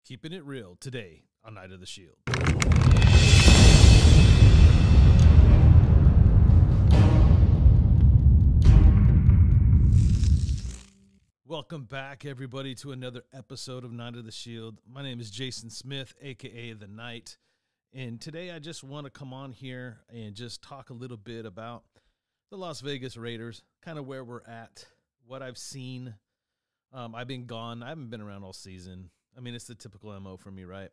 Keeping it real today on Night of the Shield. Welcome back, everybody, to another episode of Night of the Shield. My name is Jason Smith, a.k.a. The Knight. And today I just want to come on here and just talk a little bit about the Las Vegas Raiders, kind of where we're at, what I've seen. I've been gone. I haven't been around all season. I mean, it's the typical MO for me, right?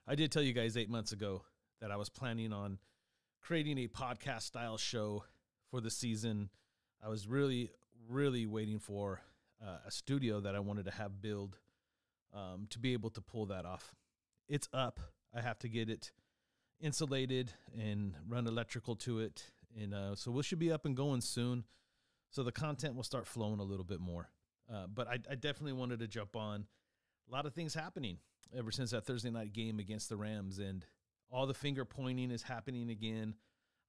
I did tell you guys 8 months ago that I was planning on creating a podcast-style show for the season. I was really waiting for a studio that I wanted to have build to be able to pull that off. It's up. I have to get it insulated and run electrical to it. And so we should be up and going soon. So the content will start flowing a little bit more. But I definitely wanted to jump on. A lot of things happening ever since that Thursday night game against the Rams, and all the finger pointing is happening again.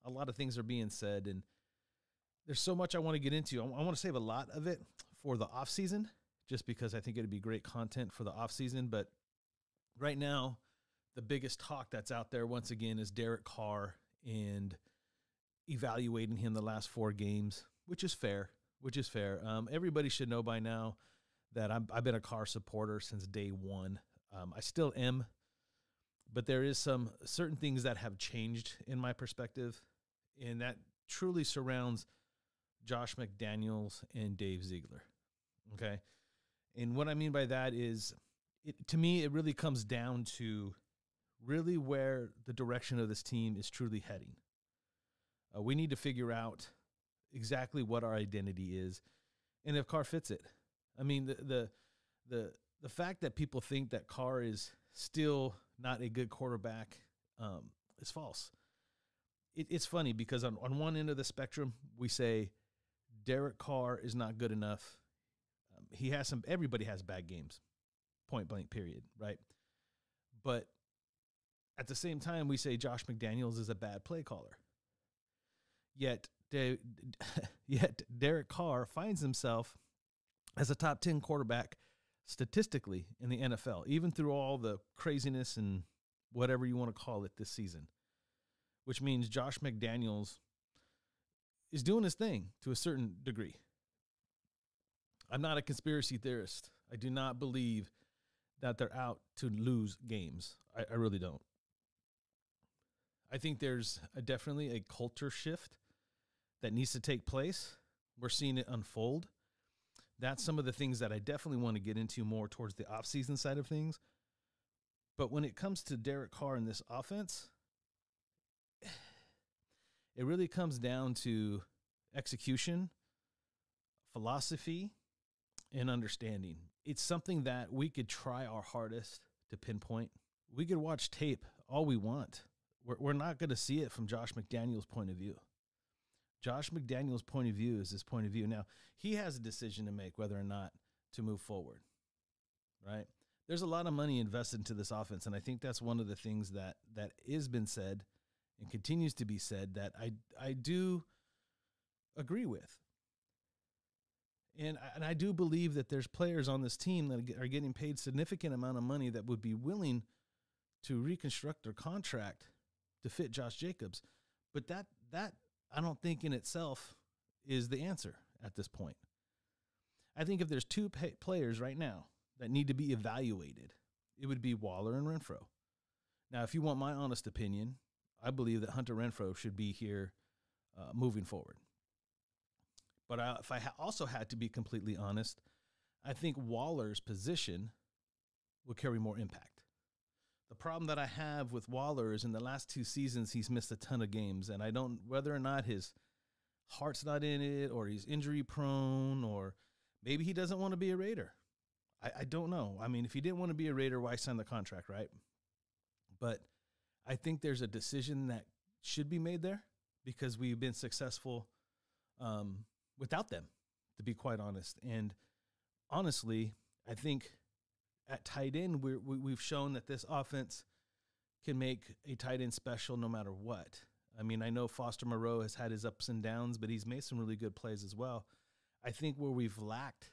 A lot of things are being said, and there's so much I want to get into. I want to save a lot of it for the off season, just because I think it'd be great content for the off season. But right now, the biggest talk that's out there once again is Derek Carr and evaluating him the last 4 games, which is fair. Everybody should know by now that I've been a Carr supporter since day one. I still am, but there is some certain things that have changed in my perspective, and that truly surrounds Josh McDaniels and Dave Ziegler. Okay, and what I mean by that is, to me, it really comes down to really where the direction of this team is truly heading. We need to figure out exactly what our identity is, and if Carr fits it. I mean, the fact that people think that Carr is still not a good quarterback is false. It's funny because on one end of the spectrum, we say Derek Carr is not good enough. He has everybody has bad games, point blank, period, right? But at the same time, we say Josh McDaniels is a bad play caller. Yet Derek Carr finds himself as a top 10 quarterback statistically in the NFL, even through all the craziness and whatever you want to call it this season, which means Josh McDaniels is doing his thing to a certain degree. I'm not a conspiracy theorist. I do not believe that they're out to lose games. I really don't. I think there's definitely a culture shift that needs to take place. We're seeing it unfold. That's some of the things that I definitely want to get into more towards the offseason side of things. But when it comes to Derek Carr in this offense, it really comes down to execution, philosophy, and understanding. It's something that we could try our hardest to pinpoint. We could watch tape all we want. We're not going to see it from Josh McDaniels' point of view. Josh McDaniels' point of view is his point of view. Now, he has a decision to make whether or not to move forward, right? There's a lot of money invested into this offense, and I think that's one of the things that has been said and continues to be said that I do agree with. And I do believe that there's players on this team that are getting paid significant amount of money that would be willing to reconstruct their contract to fit Josh Jacobs. But that I don't think in itself is the answer at this point. I think if there's 2 players right now that need to be evaluated, it would be Waller and Renfrow. Now, if you want my honest opinion, I believe that Hunter Renfrow should be here moving forward. But if I also had to be completely honest, I think Waller's position will carry more impact. The problem that I have with Waller is in the last 2 seasons, he's missed a ton of games, and I don't, whether or not his heart's not in it or he's injury prone or maybe he doesn't want to be a Raider. I don't know. I mean, if he didn't want to be a Raider, why sign the contract, right? But I think there's a decision that should be made there because we've been successful without them, to be quite honest. And honestly, I think at tight end, we've shown that this offense can make a tight end special no matter what. I mean, I know Foster Moreau has had his ups and downs, but he's made some really good plays as well. I think where we've lacked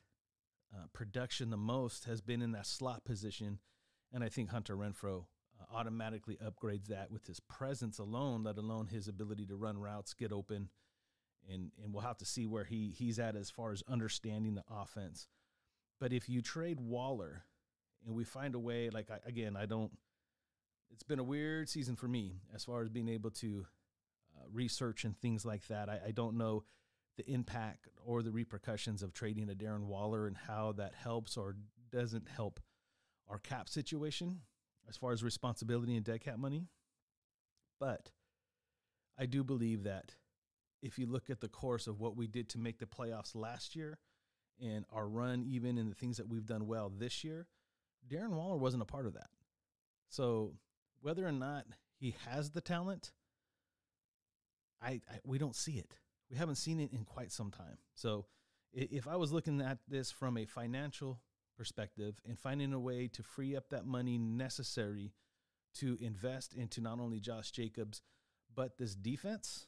production the most has been in that slot position. And I think Hunter Renfrow automatically upgrades that with his presence alone, let alone his ability to run routes, get open. And we'll have to see where he's at as far as understanding the offense. But if you trade Waller and we find a way, like, it's been a weird season for me as far as being able to research and things like that. I don't know the impact or the repercussions of trading a Darren Waller and how that helps or doesn't help our cap situation as far as responsibility and dead cap money. But I do believe that if you look at the course of what we did to make the playoffs last year and our run even in the things that we've done well this year, Darren Waller wasn't a part of that. So whether or not he has the talent, we don't see it. We haven't seen it in quite some time. So if I was looking at this from a financial perspective and finding a way to free up that money necessary to invest into not only Josh Jacobs, but this defense,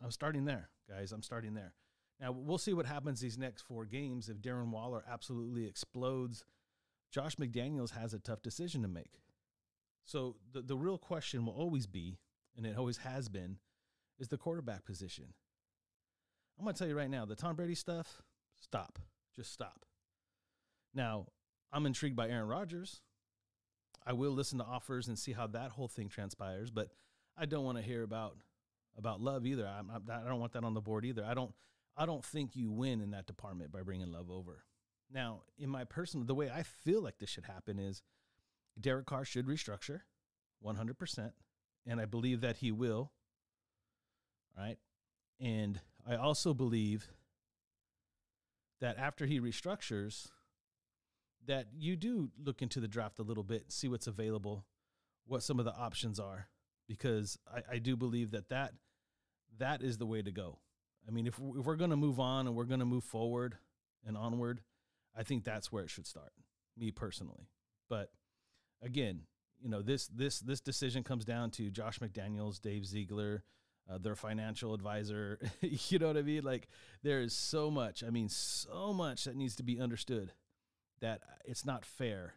I'm starting there, guys. I'm starting there. Now, we'll see what happens these next 4 games. If Darren Waller absolutely explodes, Josh McDaniels has a tough decision to make. So the real question will always be, and it always has been, is the quarterback position. I'm going to tell you right now, the Tom Brady stuff, stop. Just stop. Now, I'm intrigued by Aaron Rodgers. I will listen to offers and see how that whole thing transpires, but I don't want to hear about Love either. I don't want that on the board either. I don't think you win in that department by bringing Love over. Now, in my personal, the way I feel like this should happen is Derek Carr should restructure 100%, and I believe that he will, right? And I also believe that after he restructures, that you do look into the draft a little bit, see what's available, what some of the options are, because I do believe that is the way to go. I mean, if we're going to move on and we're going to move forward and onward, I think that's where it should start, me personally. But again, this decision comes down to Josh McDaniels, Dave Ziegler, their financial advisor. You know what I mean? Like, there is so much that needs to be understood that it's not fair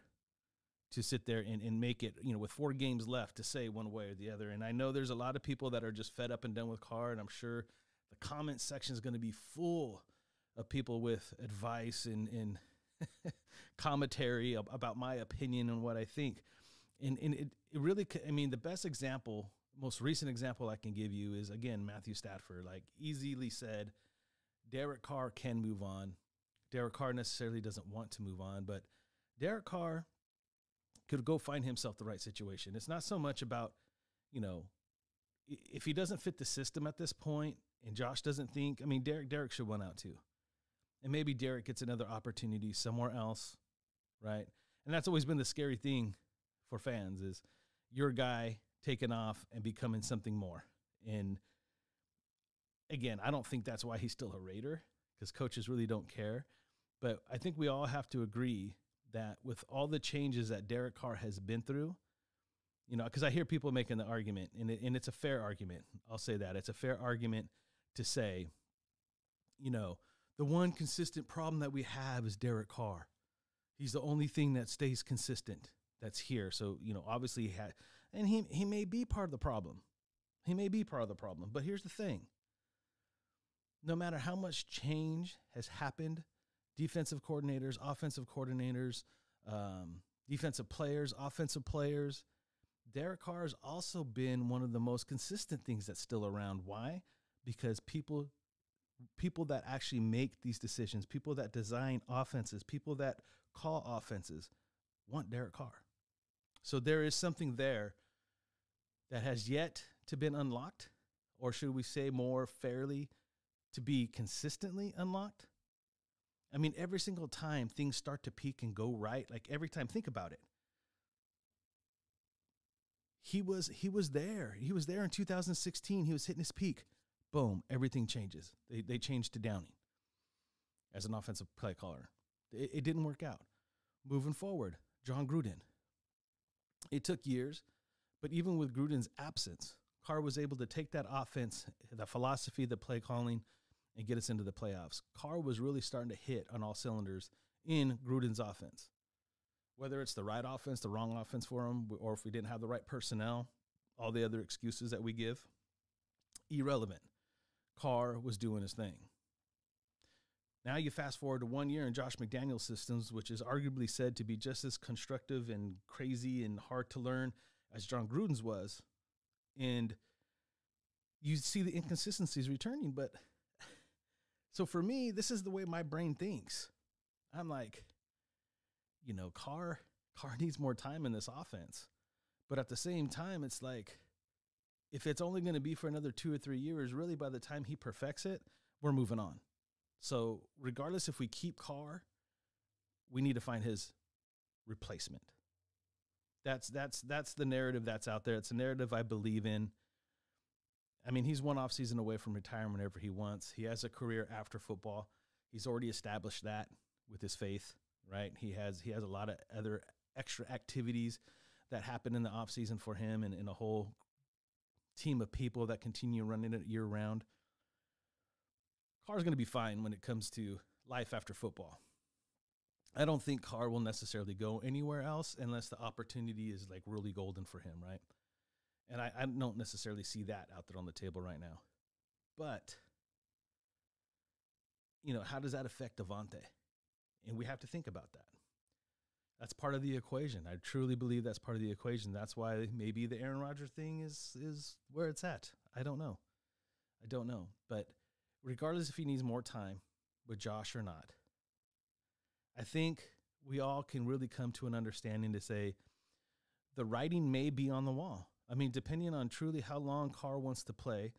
to sit there and make it, with 4 games left, to say one way or the other. And I know there's a lot of people that are just fed up and done with Carr, and I'm sure the comment section is going to be full of people with advice and commentary about my opinion and what I think. And it really, the best example, most recent example I can give you is, again, Matthew Stafford. Like, easily said, Derek Carr can move on. Derek Carr necessarily doesn't want to move on, but Derek Carr could go find himself the right situation. It's not so much about, if he doesn't fit the system at this point and Josh doesn't think, Derek should win out too. And maybe Derek gets another opportunity somewhere else, right? And that's always been the scary thing for fans, is your guy taking off and becoming something more. And again, I don't think that's why he's still a Raider, because coaches really don't care. But I think we all have to agree that with all the changes that Derek Carr has been through, because I hear people making the argument, and it's a fair argument. I'll say that. It's a fair argument to say, the one consistent problem that we have is Derek Carr. He's the only thing that stays consistent that's here. So, obviously he may be part of the problem. He may be part of the problem. But here's the thing. No matter how much change has happened, defensive coordinators, offensive coordinators, defensive players, offensive players, Derek Carr has also been one of the most consistent things that's still around. Why? Because people that actually make these decisions, people that design offenses, people that call offenses, want Derek Carr. So there is something there that has yet to been unlocked, or should we say more fairly, to be consistently unlocked. Every single time things start to peak and go right, like every time, think about it. He was there. He was there in 2016. He was hitting his peak. Boom, everything changes. They changed to Downing as an offensive play caller. It didn't work out. Moving forward, John Gruden. It took years, but even with Gruden's absence, Carr was able to take that offense, the philosophy, the play calling, and get us into the playoffs. Carr was really starting to hit on all cylinders in Gruden's offense. Whether it's the right offense, the wrong offense for him, or if we didn't have the right personnel, all the other excuses that we give, irrelevant. Carr was doing his thing. Now you fast forward to 1 year in Josh McDaniels' systems, which is arguably said to be just as constructive and crazy and hard to learn as John Gruden's was. And you see the inconsistencies returning. But so for me, this is the way my brain thinks. I'm like, Carr needs more time in this offense. But at the same time, it's like, if it's only going to be for another 2 or 3 years, really by the time he perfects it, we're moving on. So regardless if we keep Carr, we need to find his replacement. That's the narrative that's out there. It's a narrative I believe in. I mean, he's one offseason away from retirement whenever he wants. He has a career after football. He's already established that with his faith, right? He has a lot of other extra activities that happen in the offseason for him and a whole team of people that continue running it year round. Carr's going to be fine when it comes to life after football. I don't think Carr will necessarily go anywhere else unless the opportunity is like really golden for him, right? And I don't necessarily see that out there on the table right now. But, how does that affect Devontae? And we have to think about that. That's part of the equation. I truly believe that's part of the equation. That's why maybe the Aaron Rodgers thing is where it's at. I don't know. But regardless if he needs more time with Josh or not, I think we all can really come to an understanding to say the writing may be on the wall. I mean, depending on truly how long Carr wants to play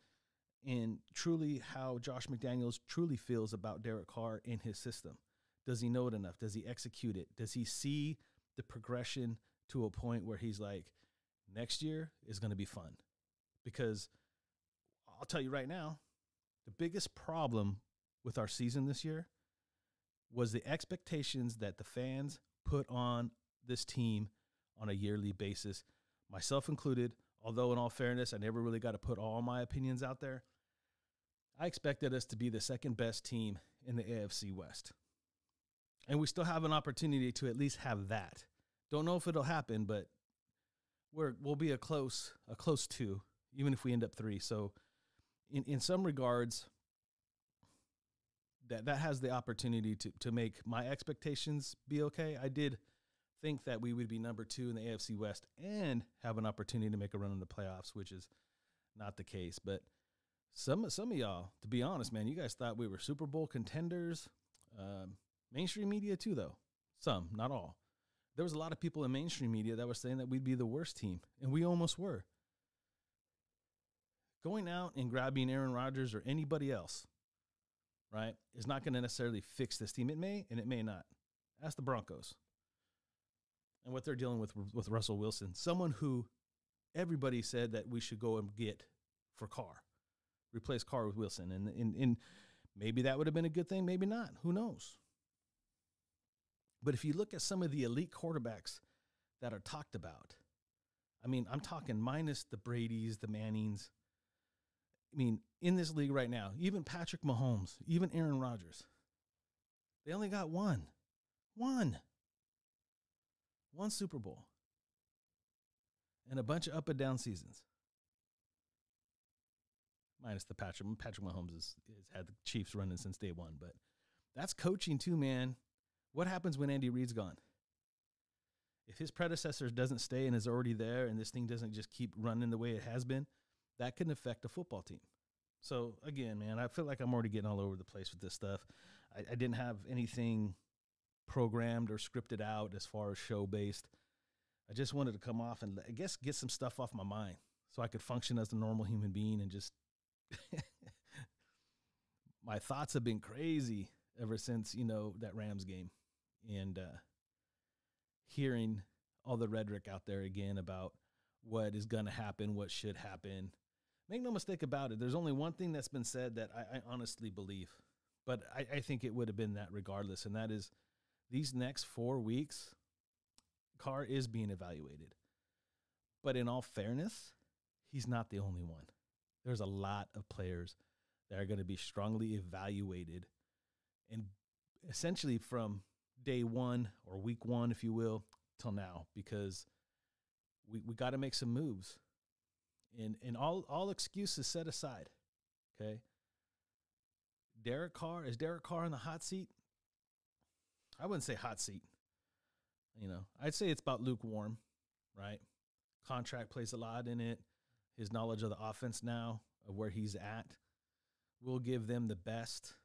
and truly how Josh McDaniels truly feels about Derek Carr in his system. Does he know it enough? Does he execute it? Does he see the progression to a point where he's like, next year is going to be fun? Because I'll tell you right now, the biggest problem with our season this year was the expectations that the fans put on this team on a yearly basis, myself included. Although in all fairness, I never really got to put all my opinions out there. I expected us to be the second best team in the AFC West. And we still have an opportunity to at least have that. Don't know if it'll happen, but we'll be a close 2, even if we end up 3. So in some regards, that has the opportunity to make my expectations be okay. I did think that we would be number 2 in the AFC West and have an opportunity to make a run in the playoffs, which is not the case. But some of y'all, to be honest, man, you guys thought we were Super Bowl contenders. Mainstream media too, though. Some, not all. There was a lot of people in mainstream media that were saying that we'd be the worst team, and we almost were. Going out and grabbing Aaron Rodgers or anybody else, right, is not going to necessarily fix this team. It may and it may not. Ask the Broncos and what they're dealing with Russell Wilson, someone who everybody said that we should go and get for Carr, replace Carr with Wilson. And maybe that would have been a good thing, maybe not. Who knows? But if you look at some of the elite quarterbacks that are talked about, I mean, I'm talking minus the Bradys, the Mannings. I mean, in this league right now, even Patrick Mahomes, even Aaron Rodgers, they only got one Super Bowl and a bunch of up and down seasons. Minus the Patrick Mahomes has had the Chiefs running since day one, but that's coaching too, man. What happens when Andy Reid's gone? If his predecessor doesn't stay and is already there and this thing doesn't just keep running the way it has been, that can affect a football team. So, again, man, I feel like I'm already getting all over the place with this stuff. I didn't have anything programmed or scripted out as far as show-based. I just wanted to come off and, I guess, get some stuff off my mind so I could function as a normal human being and just my thoughts have been crazy ever since, that Rams game. And hearing all the rhetoric out there again about what is going to happen, what should happen. Make no mistake about it. There's only one thing that's been said that I honestly believe, but I think it would have been that regardless, and that is these next 4 weeks, Carr is being evaluated. But in all fairness, he's not the only one. There's a lot of players that are going to be strongly evaluated and essentially from day one or week one, if you will, till now, because we got to make some moves. And all excuses set aside, okay? Is Derek Carr in the hot seat? I wouldn't say hot seat. I'd say it's about lukewarm, right? Contract plays a lot in it. His knowledge of the offense now, of where he's at, will give them the best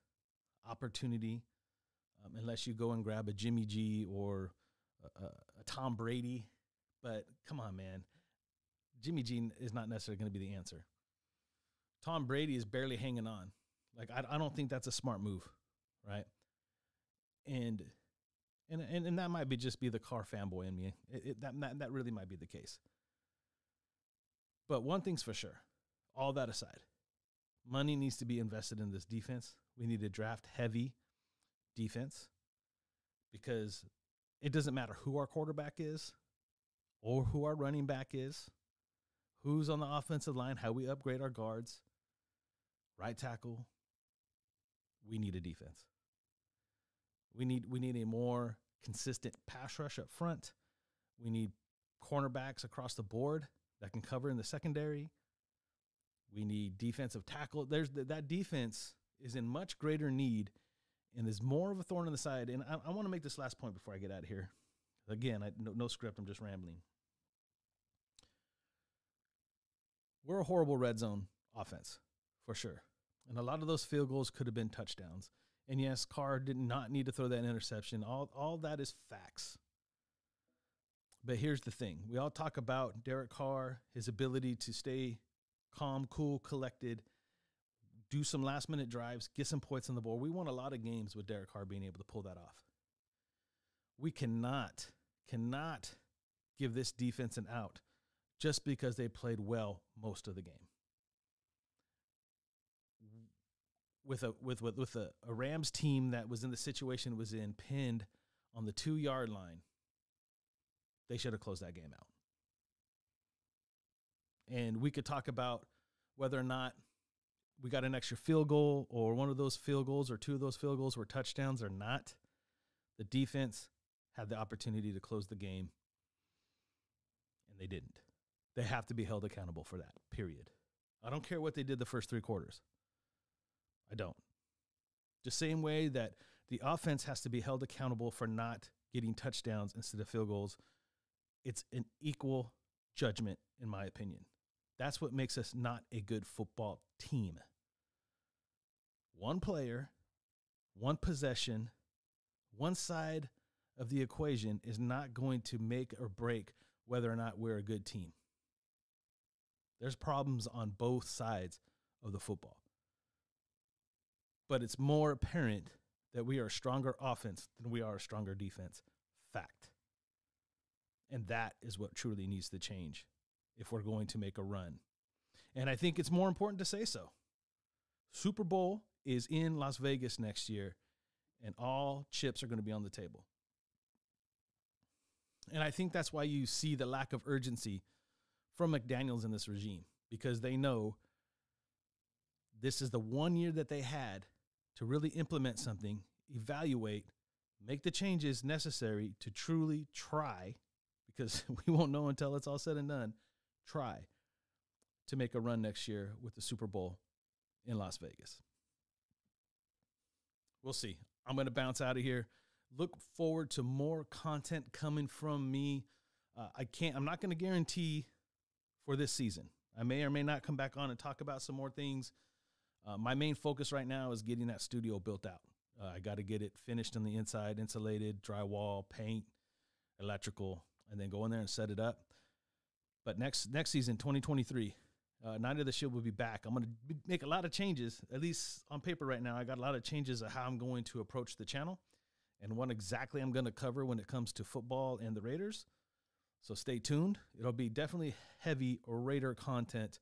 opportunity, unless you go and grab a Jimmy G or a Tom Brady. But come on, man. Jimmy G is not necessarily going to be the answer. Tom Brady is barely hanging on. Like, I don't think that's a smart move, right? And that might just be the Carr fanboy in me. That really might be the case. But one thing's for sure, all that aside, money needs to be invested in this defense. We need to draft heavy defense, because it doesn't matter who our quarterback is or who our running back is, who's on the offensive line, how we upgrade our guards, right tackle. We need a defense. We need a more consistent pass rush up front. We need cornerbacks across the board that can cover in the secondary. We need defensive tackle. That defense is in much greater need and is more of a thorn in the side. And I want to make this last point before I get out of here. Again, no script. I'm just rambling. We're a horrible red zone offense, for sure. And a lot of those field goals could have been touchdowns. And yes, Carr did not need to throw that interception. All that is facts. But here's the thing. We all talk about Derek Carr, his ability to stay calm, cool, collected, do some last-minute drives, get some points on the board. We won a lot of games with Derek Carr being able to pull that off. We cannot give this defense an out just because they played well most of the game. With a Rams team that was in the situation it was in, pinned on the 2-yard line, they should have closed that game out. And we could talk about whether or not we got an extra field goal, or one of those field goals or two of those field goals were touchdowns or not. The defense had the opportunity to close the game, and they didn't. They have to be held accountable for that, period. I don't care what they did the first 3 quarters. I don't. The same way that the offense has to be held accountable for not getting touchdowns instead of field goals, it's an equal judgment, in my opinion. That's what makes us not a good football team. One player, one possession, one side of the equation is not going to make or break whether or not we're a good team. There's problems on both sides of the football. But it's more apparent that we are a stronger offense than we are a stronger defense. Fact. And that is what truly needs to change if we're going to make a run. And I think it's more important to say so. Super Bowl is in Las Vegas next year, and all chips are going to be on the table. And I think that's why you see the lack of urgency from McDaniels in this regime, because they know this is the one year that they had to really implement something, evaluate, make the changes necessary to truly try, because we won't know until it's all said and done, try to make a run next year with the Super Bowl in Las Vegas. We'll see. I'm going to bounce out of here. Look forward to more content coming from me. I'm not going to guarantee for this season. I may or may not come back on and talk about some more things. My main focus right now is getting that studio built out. I got to get it finished on the inside, insulated, drywall, paint, electrical, and then go in there and set it up. But next season, 2023, Night of the Shield will be back. I'm going to make a lot of changes, at least on paper right now. I got a lot of changes of how I'm going to approach the channel and what exactly I'm going to cover when it comes to football and the Raiders. So stay tuned. It'll be definitely heavy Raider content,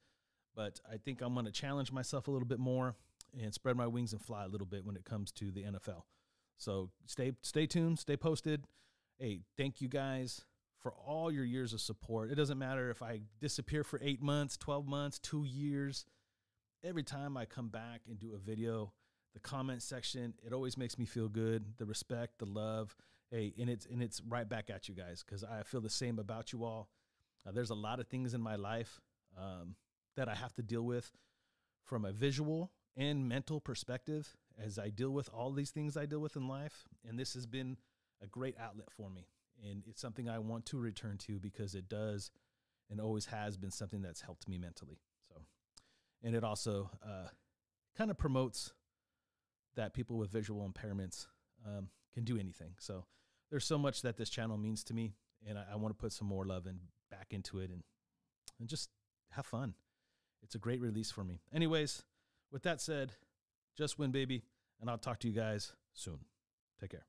but I think I'm going to challenge myself a little bit more and spread my wings and fly a little bit when it comes to the NFL. So stay tuned, stay posted. Hey, thank you guys for all your years of support. It doesn't matter if I disappear for 8 months, 12 months, 2 years. Every time I come back and do a video, the comment section, it always makes me feel good. The respect, the love, Hey, and it's right back at you guys, because I feel the same about you all. There's a lot of things in my life that I have to deal with from a visual and mental perspective as I deal with all these things I deal with in life. And this has been a great outlet for me. And it's something I want to return to, because it does and always has been something that's helped me mentally. So, and it also kind of promotes that people with visual impairments can do anything. So there's so much that this channel means to me, and I want to put some more love and back into it and just have fun. It's a great release for me. Anyways, with that said, just win, baby, and I'll talk to you guys soon. Take care.